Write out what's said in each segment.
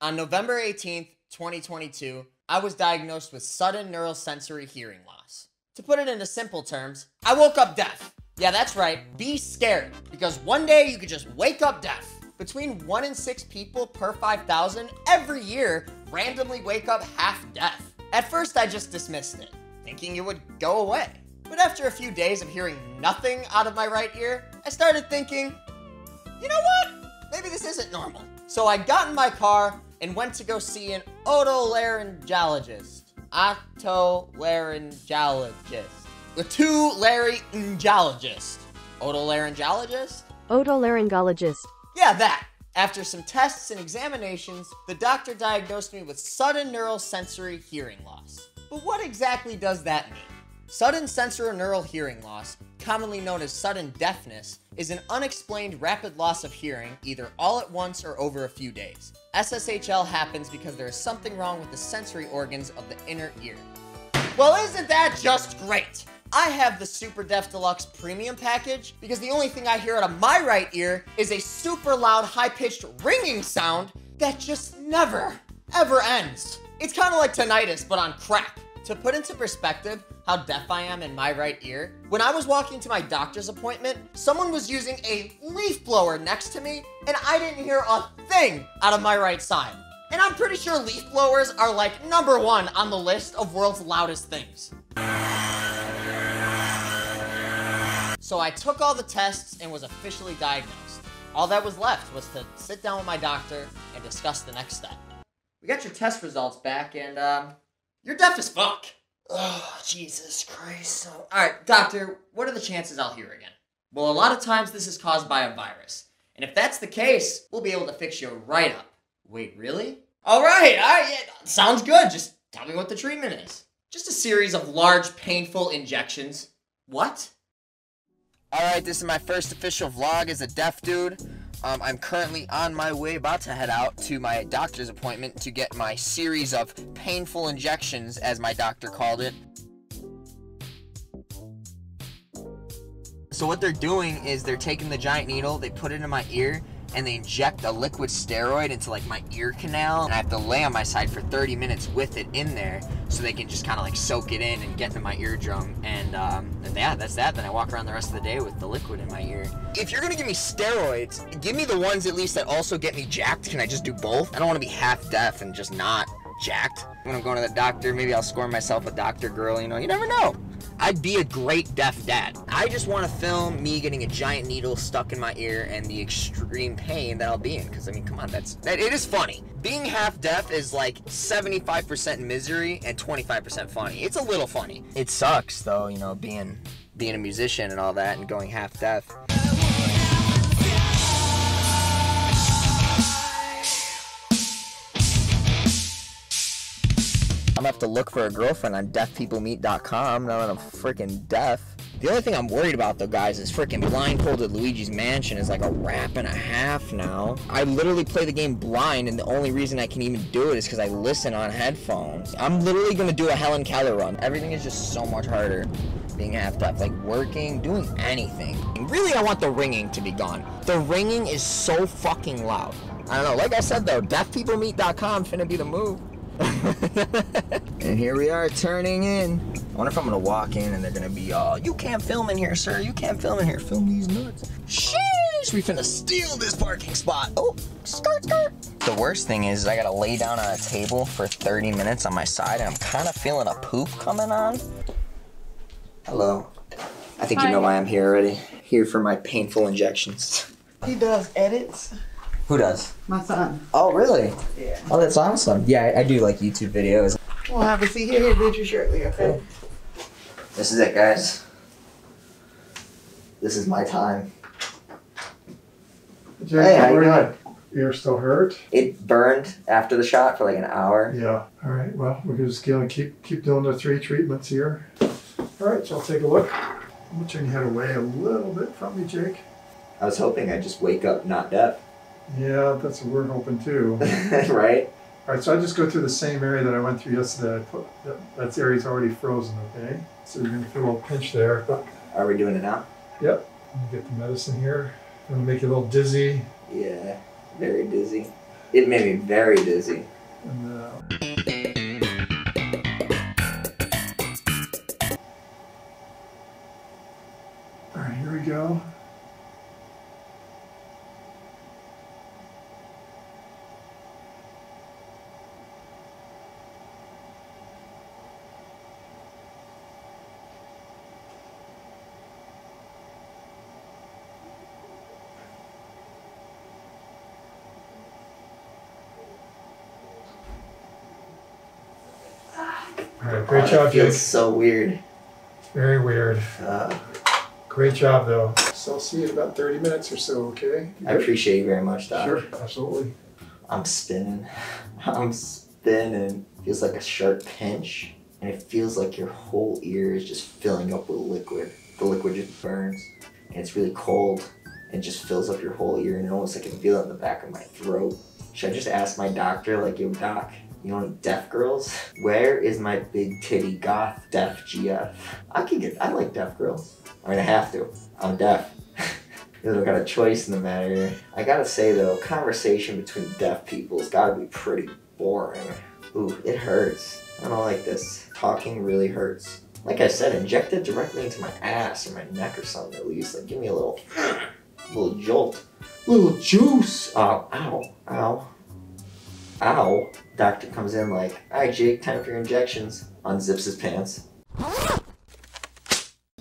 On November 18th, 2022, I was diagnosed with sudden neurosensory hearing loss. To put it into simple terms, I woke up deaf. Yeah, that's right, be scared, because one day you could just wake up deaf. Between 1 in 6 people per 5,000 every year randomly wake up half deaf. At first, I just dismissed it, thinking it would go away. But after a few days of hearing nothing out of my right ear, I started thinking, you know what? Maybe this isn't normal. So I got in my car and went to go see an otolaryngologist. Otolaryngologist. The two laryngologist. Otolaryngologist? Otolaryngologist. Yeah, that. After some tests and examinations, the doctor diagnosed me with sudden neurosensory hearing loss. But what exactly does that mean? Sudden sensorineural hearing loss, commonly known as sudden deafness, is an unexplained rapid loss of hearing either all at once or over a few days. SSHL happens because there is something wrong with the sensory organs of the inner ear. Well, isn't that just great? I have the Super Def Deluxe Premium package because the only thing I hear out of my right ear is a super loud, high-pitched ringing sound that just never, ever ends. It's kind of like tinnitus, but on crack. To put into perspective how deaf I am in my right ear, when I was walking to my doctor's appointment, someone was using a leaf blower next to me, and I didn't hear a thing out of my right side. And I'm pretty sure leaf blowers are like #1 on the list of world's loudest things. So I took all the tests and was officially diagnosed. All that was left was to sit down with my doctor and discuss the next step. We got your test results back and, you're deaf as fuck. Oh, Jesus Christ. Alright, doctor, what are the chances I'll hear again? Well, a lot of times this is caused by a virus. And if that's the case, we'll be able to fix you right up. Wait, really? Alright, yeah, sounds good. Just tell me what the treatment is. Just a series of large, painful injections. What? Alright, this is my first official vlog as a deaf dude. I'm currently on my way, about to head out to my doctor's appointment to get my series of painful injections, as my doctor called it. So what they're doing is they're taking the giant needle, they put it in my ear, and they inject a liquid steroid into like my ear canal, and I have to lay on my side for 30 minutes with it in there so they can just kind of like soak it in and get into my eardrum, and yeah, that's that. Then I walk around the rest of the day with the liquid in my ear. If you're gonna give me steroids, give me the ones at least that also get me jacked. Can I just do both? I don't want to be half deaf and just not jacked. When I'm going to the doctor, maybe I'll score myself a doctor girl, you know, you never know. I'd be a great deaf dad. I just want to film me getting a giant needle stuck in my ear and the extreme pain that I'll be in. Because, I mean, come on, it is funny. Being half deaf is like 75% misery and 25% funny. It's a little funny. It sucks, though, you know, being a musician and all that and going half deaf. I'm gonna have to look for a girlfriend on deafpeoplemeet.com now that I'm freaking deaf. The only thing I'm worried about, though, guys, is freaking Blindfolded Luigi's Mansion is like a rap and a half now. I literally play the game blind, and the only reason I can even do it is because I listen on headphones. I'm literally gonna do a Helen Keller run. Everything is just so much harder being half deaf, like working, doing anything. And really, I want the ringing to be gone. The ringing is so fucking loud. I don't know, like I said, though, deafpeoplemeet.com finna be the move. And here we are turning in. I wonder if I'm gonna walk in and they're gonna be all, you can't film in here, sir, you can't film in here, film these nuts. Sheesh, we finna steal this parking spot. Oh, skirt, skirt. The worst thing is I gotta lay down on a table for 30 minutes on my side, and I'm kind of feeling a poop coming on. Hello. I think Hi. You know why I'm here already. Here for my painful injections. He does edits. Who does? My son. Oh, really? Yeah. Oh, that's awesome. Yeah, I do like YouTube videos. We'll have a seat here, did you shortly, okay? This is it, guys. This is my time. Hey, how you doing? Ear still hurt? It burned after the shot for like an hour. Yeah. All right. Well, we're just gonna keep doing the 3 treatments here. All right. So I'll take a look. I'm gonna turn your head away a little bit from me, Jake. I was hoping I'd just wake up not deaf. Yeah, that's what we're hoping too. Right? All right. So I just go through the same area that I went through yesterday. That area's already frozen. Okay. So you're gonna feel a little pinch there. But are we doing it now? Yep. I'm gonna get the medicine here. I'm gonna make you a little dizzy. Yeah. Very dizzy. It made me very dizzy. And, all right, here we go. All right, great job, Jake. Feels so weird. Very weird. Great job, though. So I'll see you in about 30 minutes or so, okay? I appreciate you very much, Doc. Sure, absolutely. I'm spinning. I'm spinning. Feels like a sharp pinch, and it feels like your whole ear is just filling up with liquid. The liquid just burns, and it's really cold, and just fills up your whole ear, and almost I can feel it in the back of my throat. Should I just ask my doctor, like, yo, Doc, you know any deaf girls? Where is my big titty goth deaf GF? I like deaf girls. I mean, I have to. I'm deaf. I've got a choice in the matter. I gotta say though, conversation between deaf people's gotta be pretty boring. Ooh, it hurts. I don't like this. Talking really hurts. Like I said, inject it directly into my ass or my neck or something at least. Like give me a little jolt. Little juice. Oh, ow, ow. Ow. Doctor comes in like, alright Jake, time for your injections. Unzips his pants.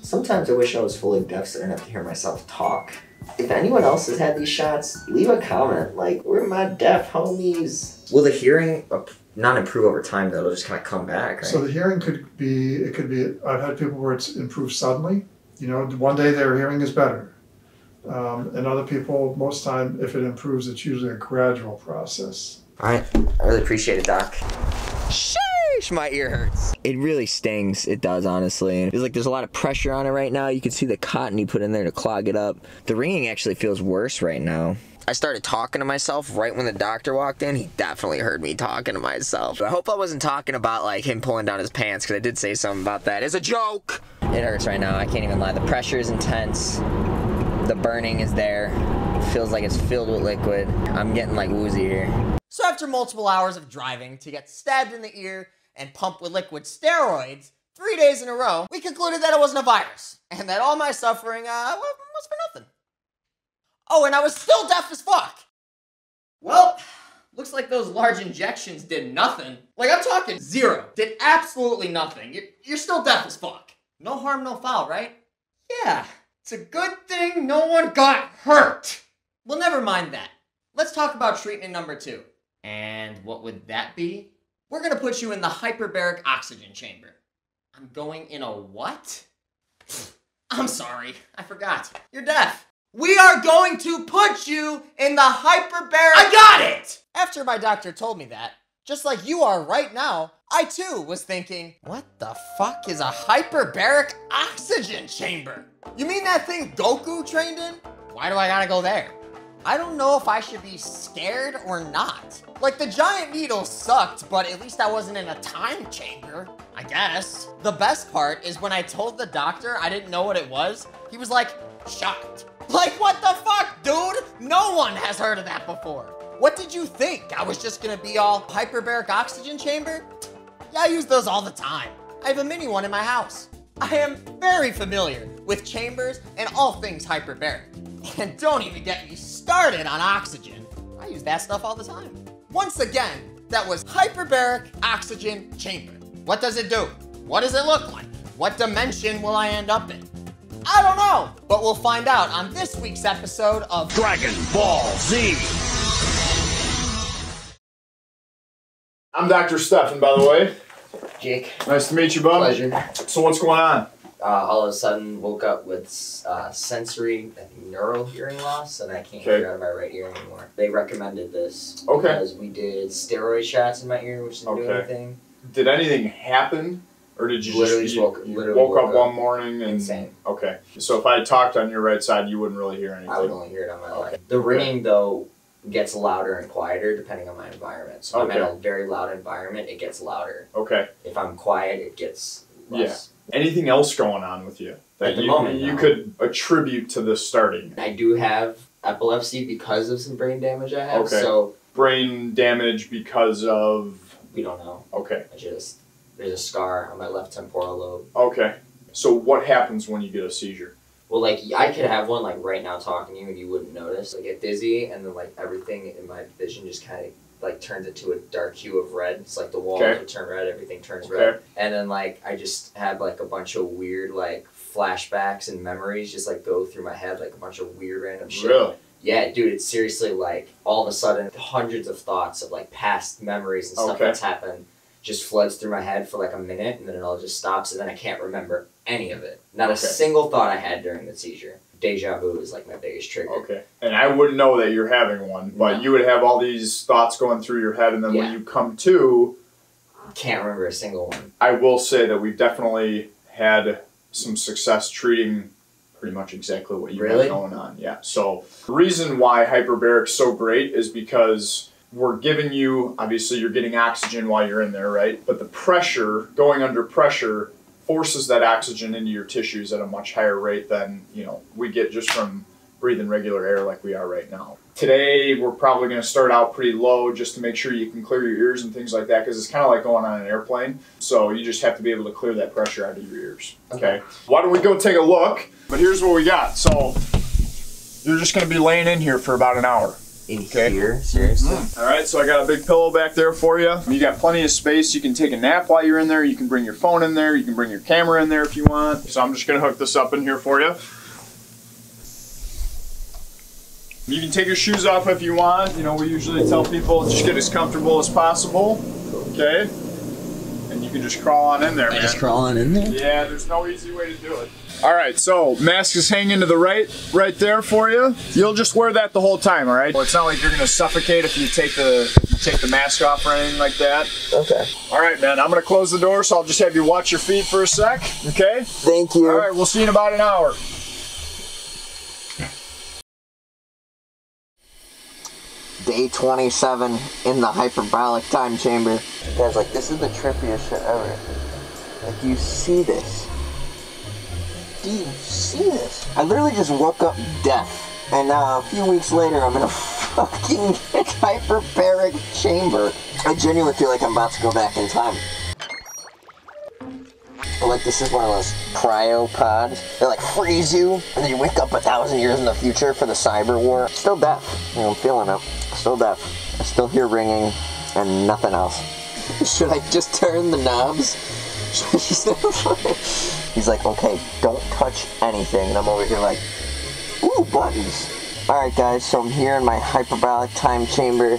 Sometimes I wish I was fully deaf so I didn't have to hear myself talk. If anyone else has had these shots, leave a comment. Like, where are my deaf homies? Will the hearing not improve over time though? It'll just kind of come back, right? So the hearing could be, I've had people where it's improved suddenly. You know, one day their hearing is better. And other people, most time, if it improves, it's usually a gradual process. Alright, I really appreciate it, Doc. Sheesh, my ear hurts. It really stings, it does, honestly. It's like there's a lot of pressure on it right now. You can see the cotton you put in there to clog it up. The ringing actually feels worse right now. I started talking to myself right when the doctor walked in. He definitely heard me talking to myself. I hope I wasn't talking about like him pulling down his pants because I did say something about that. It's a joke! It hurts right now, I can't even lie. The pressure is intense. The burning is there. It feels like it's filled with liquid. I'm getting like woozy here. So after multiple hours of driving to get stabbed in the ear and pumped with liquid steroids 3 days in a row, we concluded that it wasn't a virus and that all my suffering was for nothing. Oh, and I was still deaf as fuck. Well, looks like those large injections did nothing. Like, I'm talking zero. Did absolutely nothing. You're still deaf as fuck. No harm, no foul, right? Yeah, it's a good thing no one got hurt. Well, never mind that. Let's talk about treatment number 2. And what would that be? We're gonna put you in the hyperbaric oxygen chamber. I'm going in a what? I'm sorry, I forgot. You're deaf. We are going to put you in the hyperbaric— I got it! After my doctor told me that, just like you are right now, I too was thinking, what the fuck is a hyperbaric oxygen chamber? You mean that thing Goku trained in? Why do I gotta go there? I don't know if I should be scared or not. Like, the giant needle sucked, but at least I wasn't in a time chamber, I guess. The best part is when I told the doctor I didn't know what it was, he was like, shocked. Like, what the fuck, dude? No one has heard of that before. What did you think? I was just gonna be all hyperbaric oxygen chamber? Yeah, I use those all the time. I have a mini one in my house. I am very familiar with chambers and all things hyperbaric. And don't even get me started on oxygen. I use that stuff all the time. Once again, that was hyperbaric oxygen chamber. What does it do? What does it look like? What dimension will I end up in? I don't know, but we'll find out on this week's episode of Dragon Ball Z. I'm Dr. Stefan, by the way. Jake. Nice to meet you, bud. Pleasure. So what's going on? All of a sudden woke up with sensory, I think, neural hearing loss, and I can't hear out of my right ear anymore. They recommended this because we did steroid shots in my ear, which didn't do anything. Did anything happen, or did you literally just woke up one morning and insane? Okay, so if I talked on your right side, you wouldn't really hear anything. I would only hear it on my left. The ringing though gets louder and quieter depending on my environment. So if I'm in a very loud environment, it gets louder. Okay. If I'm quiet, it gets less. Yeah. Anything else going on with you that At the moment, you no. could attribute to this starting? I do have epilepsy because of some brain damage I have. Okay. So brain damage because of? We don't know. Okay. There's a scar on my left temporal lobe. Okay. So what happens when you get a seizure? Well, like, I could have one, like, right now talking to you and you wouldn't notice. I get dizzy and then, like, everything in my vision just kind of, like, turns into a dark hue of red. It's like the walls would turn red, everything turns red. And then, like, I just have, like, a bunch of weird, like, flashbacks and memories just, like, go through my head, like, a bunch of weird random shit. Really? Yeah, dude, it's seriously, like, all of a sudden, hundreds of thoughts of, like, past memories and stuff that's happened just floods through my head for, like, a minute, and then it all just stops, and then I can't remember any of it. Not a single thought I had during the seizure. Deja vu is, like, my biggest trigger. Okay. And I wouldn't know that you're having one, but you would have all these thoughts going through your head, and then when you come to... Can't remember a single one. I will say that we've definitely had some success treating pretty much exactly what you have going on. Yeah. So the reason why hyperbaric's so great is because we're giving you, obviously you're getting oxygen while you're in there, right? But the pressure, going under pressure, forces that oxygen into your tissues at a much higher rate than, you know, we get just from breathing regular air like we are right now. Today, we're probably going to start out pretty low just to make sure you can clear your ears and things like that, because it's kind of like going on an airplane. So you just have to be able to clear that pressure out of your ears. Okay. Why don't we go take a look? But here's what we got. So you're just going to be laying in here for about an hour. In here? Seriously? All right, so I got a big pillow back there for you. You got plenty of space. You can take a nap while you're in there. You can bring your phone in there. You can bring your camera in there if you want. So I'm just going to hook this up in here for you. You can take your shoes off if you want. You know, we usually tell people just get as comfortable as possible. Okay? And you can just crawl on in there, man. Just crawl on in there? Yeah, there's no easy way to do it. All right, so mask is hanging to the right there for you. You'll just wear that the whole time, all right? Well, it's not like you're gonna suffocate if you take the mask off or anything like that. Okay. All right, man, I'm gonna close the door, so I'll just have you watch your feet for a sec, okay? Thank you. All right, we'll see you in about an hour. Day 27 in the hyperbolic time chamber. Guys, like, this is the trippiest shit ever. Like, do you see this? Do you see this? I literally just woke up deaf, and a few weeks later, I'm in a fucking hyperbaric chamber. I genuinely feel like I'm about to go back in time. Like, this is one of those cryo pods. They like freeze you, and then you wake up 1,000 years in the future for the cyber war. Still deaf. You know, I'm feeling it. Still deaf. I still hear ringing, and nothing else. Should I just turn the knobs? He's like, okay, don't touch anything. And I'm over here like, ooh, buttons. Alright guys, so I'm here in my hyperbolic time chamber,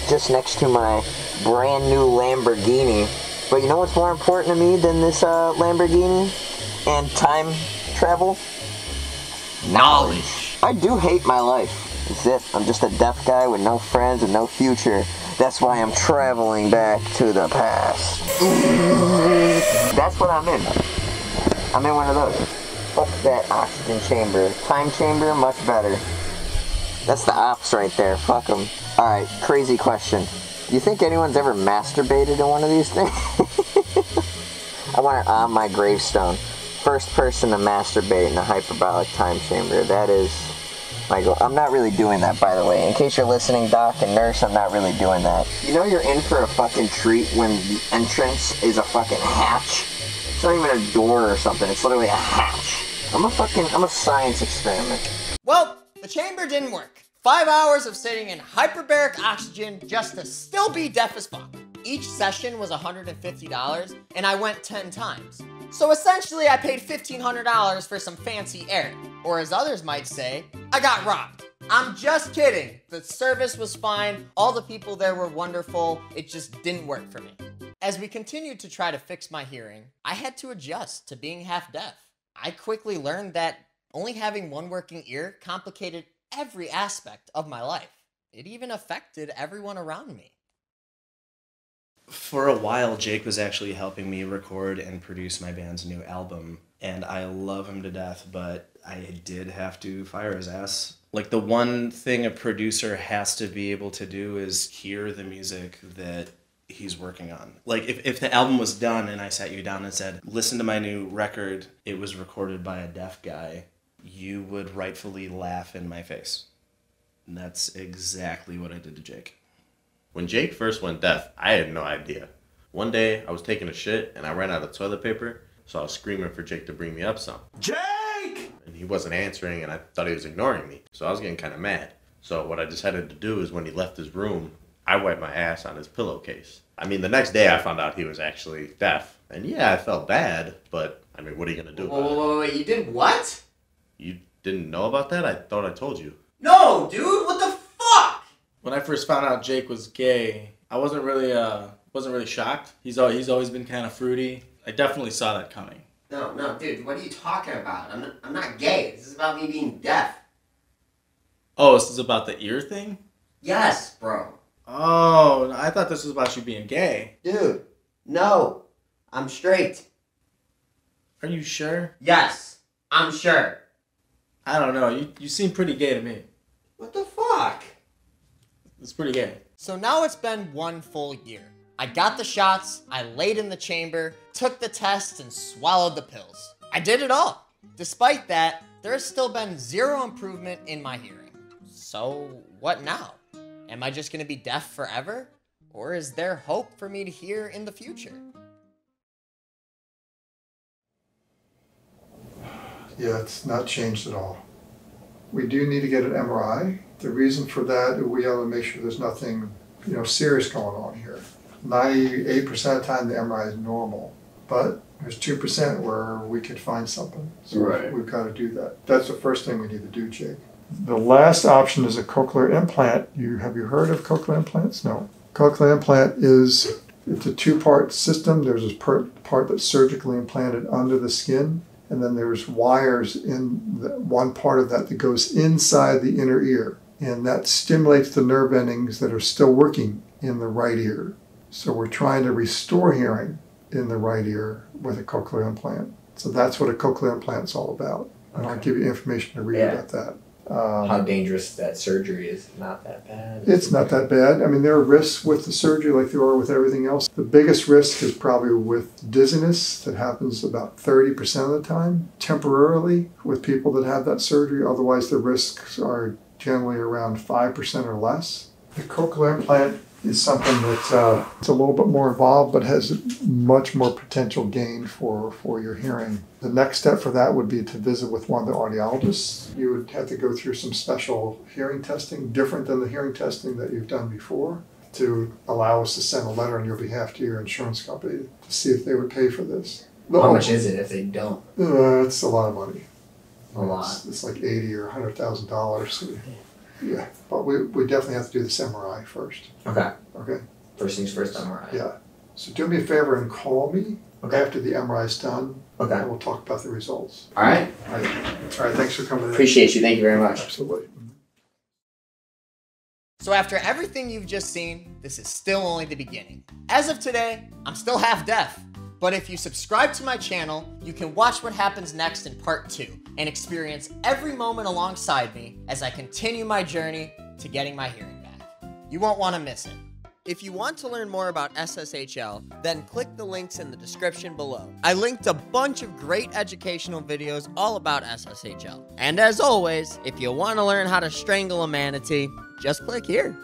just next to my brand new Lamborghini. But you know what's more important to me than this Lamborghini and time travel? Knowledge. I do hate my life. That's it. I'm just a deaf guy with no friends and no future. That's why I'm traveling back to the past. That's what I'm in. I'm in one of those. Fuck that oxygen chamber. Time chamber, much better. That's the ops right there. Fuck them. Alright, crazy question. Do you think anyone's ever masturbated in one of these things? I want it on my gravestone. First person to masturbate in a hyperbolic time chamber. That is my goal. I'm not really doing that, by the way. In case you're listening, doc and nurse, I'm not really doing that. You know you're in for a fucking treat when the entrance is a fucking hatch? It's not even a door or something. It's literally a hatch. I'm a science experiment. Well, the chamber didn't work. 5 hours of sitting in hyperbaric oxygen just to still be deaf as fuck. Each session was $150, and I went 10 times. So essentially, I paid $1,500 for some fancy air. Or as others might say, I got robbed. I'm just kidding. The service was fine. All the people there were wonderful. It just didn't work for me. As we continued to try to fix my hearing, I had to adjust to being half deaf. I quickly learned that only having one working ear complicated every aspect of my life. It even affected everyone around me. For a while, Jake was actually helping me record and produce my band's new album, and I love him to death, but I did have to fire his ass. Like, the one thing a producer has to be able to do is hear the music that he's working on. Like, if the album was done and I sat you down and said, listen to my new record, it was recorded by a deaf guy, you would rightfully laugh in my face. And that's exactly what I did to Jake. When Jake first went deaf, I had no idea. One day, I was taking a shit and I ran out of toilet paper, so I was screaming for Jake to bring me up some. Jake! And he wasn't answering and I thought he was ignoring me, so I was getting kind of mad. So what I decided to do is when he left his room, I wiped my ass on his pillowcase. I mean, the next day I found out he was actually deaf. And yeah, I felt bad, but I mean, what are you going to do about it? Wait, you did what? You didn't know about that? I thought I told you. No, dude, what the fuck? When I first found out Jake was gay, I wasn't really shocked. He's always been kind of fruity. I definitely saw that coming. No, dude, what are you talking about? I'm not gay. This is about me being deaf. Oh, this is about the ear thing? Yes, bro. Oh, I thought this was about you being gay. Dude, no. I'm straight. Are you sure? Yes, I'm sure. I don't know. You seem pretty gay to me. What the fuck? It's pretty gay. So now it's been 1 full year. I got the shots, I laid in the chamber, took the tests, and swallowed the pills. I did it all. Despite that, there has still been 0 improvement in my hearing. So what now? Am I just gonna be deaf forever? Or is there hope for me to hear in the future? Yeah, it's not changed at all. We do need to get an MRI. The reason for that, we have to make sure there's nothing, serious going on here. 98% of the time, the MRI is normal, but there's 2% where we could find something. So we've got to do that. That's the first thing we need to do, Jake. The last option is a cochlear implant. Have you heard of cochlear implants? No. Cochlear implant it's a 2-part system. There's this part that's surgically implanted under the skin, and then there's wires in one part of that goes inside the inner ear, and that stimulates the nerve endings that are still working in the right ear. So we're trying to restore hearing in the right ear with a cochlear implant. So that's what a cochlear implant is all about. And I'll give you information to read about that. How dangerous that surgery is? Not that bad. It's not that bad. I mean, there are risks with the surgery like there are with everything else. The biggest risk is probably with dizziness. That happens about 30% of the time, temporarily, with people that have that surgery. Otherwise, the risks are generally around 5% or less. The cochlear implant is something that's it's a little bit more involved, but has much more potential gain for your hearing. The next step for that would be to visit with one of the audiologists. You would have to go through some special hearing testing, different than the hearing testing that you've done before, to allow us to send a letter on your behalf to your insurance company to see if they would pay for this. How much is it if they don't? It's a lot of money. A lot. It's like $80,000 or $100,000. So yeah, but we definitely have to do this MRI first. Okay. Okay. First things first, MRI. Yeah. So do me a favor and call me after the MRI is done. Okay. And we'll talk about the results. All right. All right. Thanks for coming in. Appreciate you. Thank you very much. Absolutely. So after everything you've just seen, this is still only the beginning. As of today, I'm still half deaf. But if you subscribe to my channel, you can watch what happens next in part 2 and experience every moment alongside me as I continue my journey to getting my hearing back. You won't want to miss it. If you want to learn more about SSHL, then click the links in the description below. I linked a bunch of great educational videos all about SSHL. And as always, if you want to learn how to strangle a manatee, just click here.